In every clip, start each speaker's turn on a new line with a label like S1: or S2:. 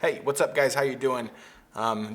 S1: Hey, what's up guys, how you doing?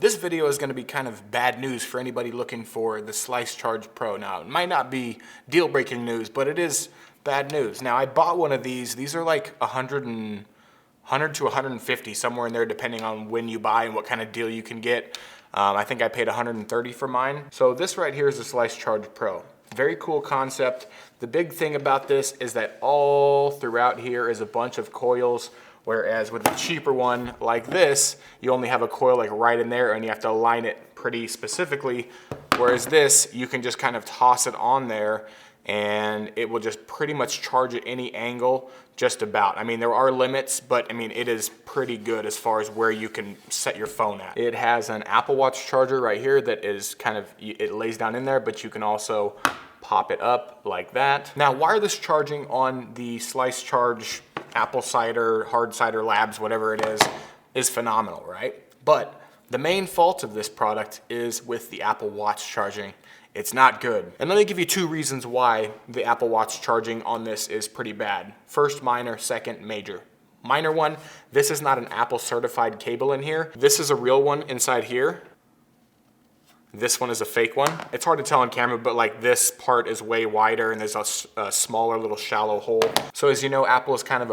S1: This video is going to be kind of bad news for anybody looking for the Slicecharge Pro. Now, it might not be deal-breaking news, but it is bad news. Now, I bought one of these. These are like 100 to 150, somewhere in there, depending on when you buy and what kind of deal you can get. I think I paid 130 for mine. So this right here is the Slicecharge Pro. Very cool concept. The big thing about this is that all throughout here is a bunch of coils, whereas with the cheaper one like this, you only have a coil like right in there and you have to align it pretty specifically. Whereas this, you can just kind of toss it on there and it will just pretty much charge at any angle, just about. I mean, there are limits, but I mean, it is pretty good as far as where you can set your phone at. It has an Apple Watch charger right here that is kind of, it lays down in there, but you can also pop it up like that. Now, wireless charging on the Slicecharge Apple Cider, Hard Cider Labs, whatever it is phenomenal, right? But the main fault of this product is with the Apple Watch charging. It's not good. And let me give you two reasons why the Apple Watch charging on this is pretty bad. First minor, second major. Minor one, this is not an Apple certified cable in here. This is a real one inside here. This one is a fake one. It's hard to tell on camera, but like this part is way wider and there's a smaller little shallow hole. So as you know, Apple is kind of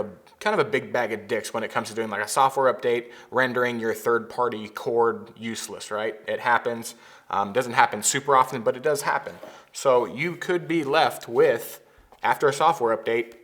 S1: a big bag of dicks when it comes to doing like a software update, rendering your third-party cord useless, right? It happens. Doesn't happen super often, but it does happen. So you could be left with, after a software update,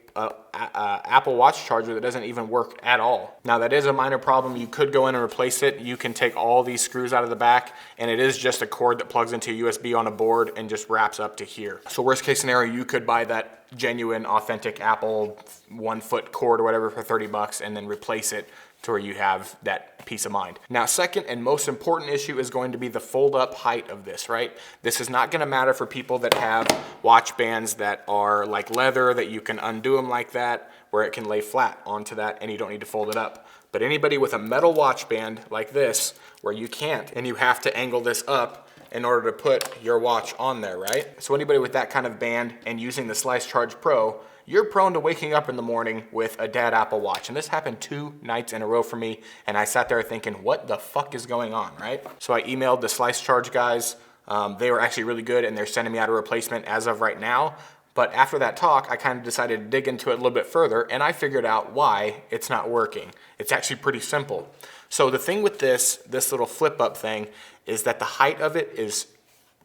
S1: Apple Watch charger that doesn't even work at all. Now that is a minor problem. You could go in and replace it. You can take all these screws out of the back and it is just a cord that plugs into USB on a board and just wraps up to here. So worst case scenario, you could buy that genuine, authentic Apple 1 foot cord or whatever for 30 bucks and then replace it to where you have that peace of mind. Now, second and most important issue is going to be the fold up height of this, right? This is not gonna matter for people that have watch bands that are like leather, that you can undo them like that, where it can lay flat onto that and you don't need to fold it up. But anybody with a metal watch band like this, where you can't, and you have to angle this up in order to put your watch on there, right? So anybody with that kind of band and using the Slicecharge Pro, you're prone to waking up in the morning with a dead Apple Watch. And this happened 2 nights in a row for me. And I sat there thinking, what the fuck is going on, right? So I emailed the Slicecharge guys. They were actually really good and they're sending me out a replacement as of right now. But after that talk, I kind of decided to dig into it a little bit further and I figured out why it's not working. It's actually pretty simple. So the thing with this little flip up thing is that the height of it is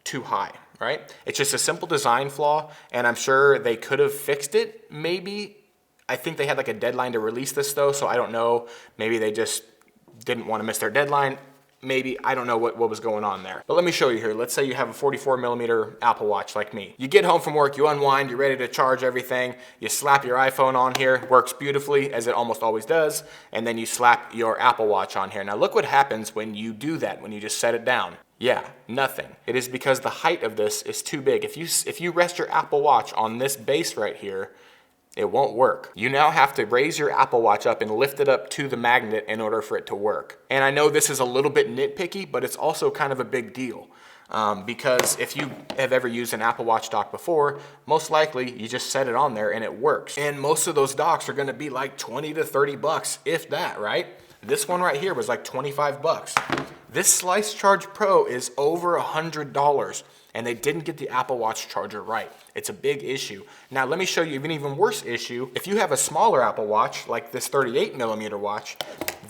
S1: too high. Right? It's just a simple design flaw, and I'm sure they could have fixed it, maybe. I think they had like a deadline to release this though, so I don't know. Maybe they just didn't want to miss their deadline. Maybe, I don't know what was going on there. But let me show you here. Let's say you have a 44mm Apple Watch like me. You get home from work, you unwind, you're ready to charge everything. You slap your iPhone on here, works beautifully, as it almost always does, and then you slap your Apple Watch on here. Now look what happens when you do that, when you just set it down. Yeah, nothing. It is because the height of this is too big. If you rest your Apple Watch on this base right here, it won't work. You now have to raise your Apple Watch up and lift it up to the magnet in order for it to work. And I know this is a little bit nitpicky, but it's also kind of a big deal. Because if you have ever used an Apple Watch dock before, most likely you just set it on there and it works. And most of those docks are gonna be like 20 to 30 bucks, if that, right? This one right here was like 25 bucks. This Slicecharge Pro is over $100 and they didn't get the Apple Watch charger right. It's a big issue. Now let me show you an even worse issue. If you have a smaller Apple Watch, like this 38mm watch,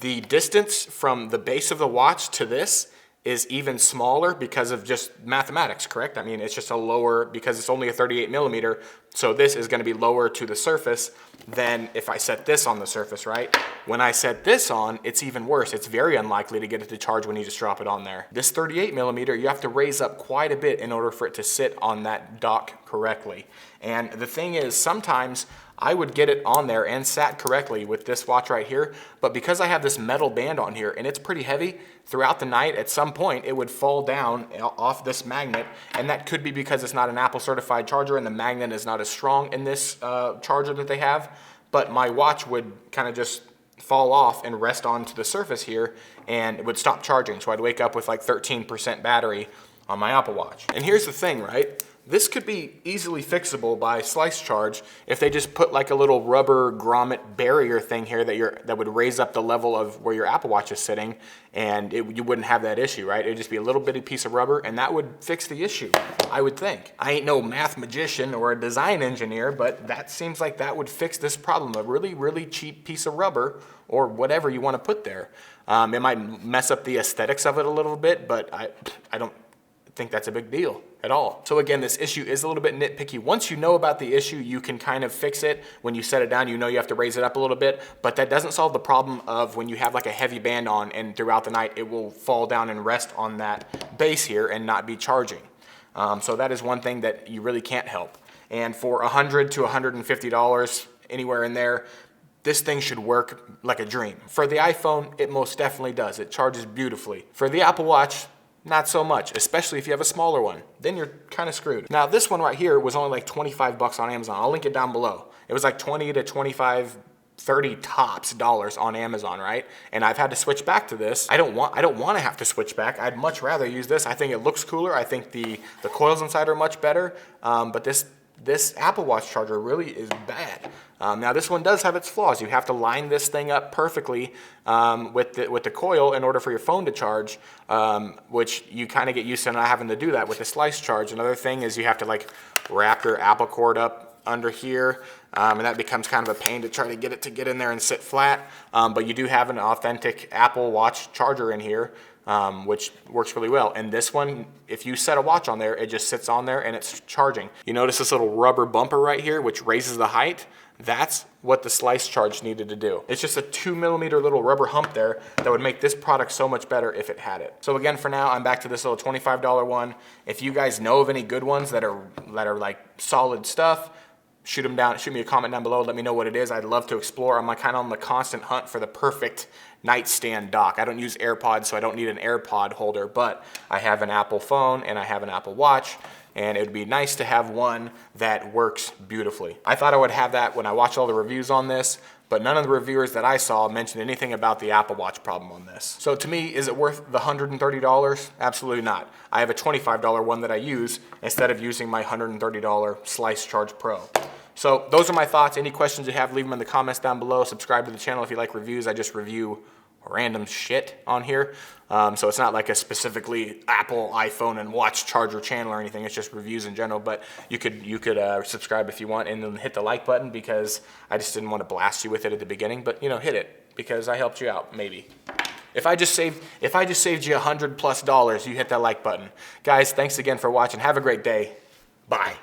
S1: the distance from the base of the watch to this is even smaller because of just mathematics, correct? I mean, it's just a lower, because it's only a 38mm, so this is gonna be lower to the surface than if I set this on the surface, right? When I set this on, it's even worse. It's very unlikely to get it to charge when you just drop it on there. This 38mm, you have to raise up quite a bit in order for it to sit on that dock correctly. And the thing is, sometimes I would get it on there and sat correctly with this watch right here, but because I have this metal band on here and it's pretty heavy, throughout the night at some point it would fall down off this magnet, and that could be because it's not an Apple certified charger and the magnet is not as strong in this charger that they have, but my watch would kind of just fall off and rest onto the surface here and it would stop charging, so I'd wake up with like 13% battery on my Apple Watch. And here's the thing, right? This could be easily fixable by Slicecharge if they just put like a little rubber grommet barrier thing here that would raise up the level of where your Apple Watch is sitting, and you wouldn't have that issue, right? It'd just be a little bitty piece of rubber, and that would fix the issue, I would think. I ain't no math magician or a design engineer, but that seems like that would fix this problem. A really, really cheap piece of rubber or whatever you want to put there. It might mess up the aesthetics of it a little bit, but I don't think that's a big deal at all. So again, this issue is a little bit nitpicky. Once you know about the issue, you can kind of fix it. When you set it down, you know you have to raise it up a little bit, but that doesn't solve the problem of when you have like a heavy band on and throughout the night, it will fall down and rest on that base here and not be charging. So that is one thing that you really can't help. And for $100 to $150, anywhere in there, this thing should work like a dream. For the iPhone, it most definitely does. It charges beautifully. For the Apple Watch, not so much, especially if you have a smaller one. Then you're kind of screwed. Now this one right here was only like 25 bucks on Amazon. I'll link it down below. It was like 20 to 25, 30 tops dollars on Amazon, right? And I've had to switch back to this. I don't want to have to switch back. I'd much rather use this. I think it looks cooler. I think the coils inside are much better. But this Apple Watch charger really is bad. Now this one does have its flaws. You have to line this thing up perfectly with the coil in order for your phone to charge, which you kind of get used to not having to do that with the Slicecharge. Another thing is you have to like wrap your Apple cord up under here, and that becomes kind of a pain to try to get in there and sit flat. But you do have an authentic Apple Watch charger in here, which works really well. And this one, if you set a watch on there, it just sits on there and it's charging. You notice this little rubber bumper right here, which raises the height? That's what the Slicecharge needed to do. It's just a 2mm little rubber hump there that would make this product so much better if it had it. So again, for now, I'm back to this little $25 one. If you guys know of any good ones that are like solid stuff, shoot me a comment down below. Let me know what it is. I'd love to explore. I'm kind of on the constant hunt for the perfect nightstand dock. I don't use AirPods, so I don't need an AirPod holder, but I have an Apple phone and I have an Apple Watch, and it would be nice to have one that works beautifully. I thought I would have that when I watched all the reviews on this, but none of the reviewers that I saw mentioned anything about the Apple Watch problem on this. So to me, is it worth the $130? Absolutely not. I have a $25 one that I use instead of using my $130 Slicecharge Pro. So those are my thoughts. Any questions you have, leave them in the comments down below. Subscribe to the channel if you like reviews. I just review random shit on here. So it's not like a specifically Apple, iPhone, and watch charger channel or anything. It's just reviews in general. But you could subscribe if you want, and then hit the like button, because I just didn't want to blast you with it at the beginning. But you know, hit it because I helped you out, maybe. If I just saved you $100+, you hit that like button. Guys, thanks again for watching. Have a great day. Bye.